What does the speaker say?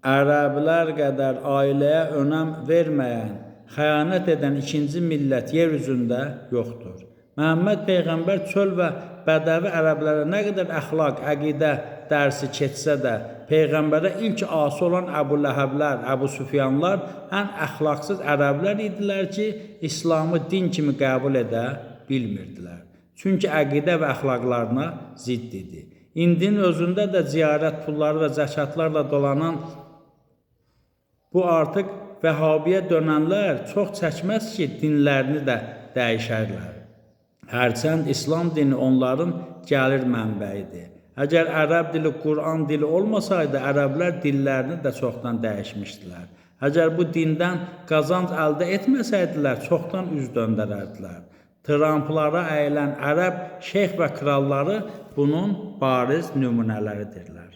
ərəblər qədər ailəyə önəm verməyən, xəyanət edən ikinci millət yer üzündə yoxdur. Məhəmməd Peyğəmbər çöl və bədəvi ərəblərə nə qədər əxlaq, əqidə dərsi keçsə də, Peyğəmbərə ilk asi olan Əbu Ləhəblər, Əbu Süfyanlar ən əxlaqsız ərəblər idilər ki, İslamı din kimi qəbul edə bilmirdilər. Çünki əqidə və əxlaqlarına zidd idi. İndinin özündə də ziyarət pulları və zəkatlarla dolanan bu artıq Vəhabiyə dönənlər çox çəkməz ki, dinlərini də dəyişərlər. Hərçənd İslam dini onların gəlir mənbəyidir. Əgər ərəb dili Quran dili olmasaydı, ərəblər dillərini də çoxdan dəyişmişdilər. Əgər bu dindən qazanc əldə etməsəydilər, çoxdan üz döndərərdilər. Tramplara əyilən ərəb şeyx və kralları bunun bariz nümunələridirlər.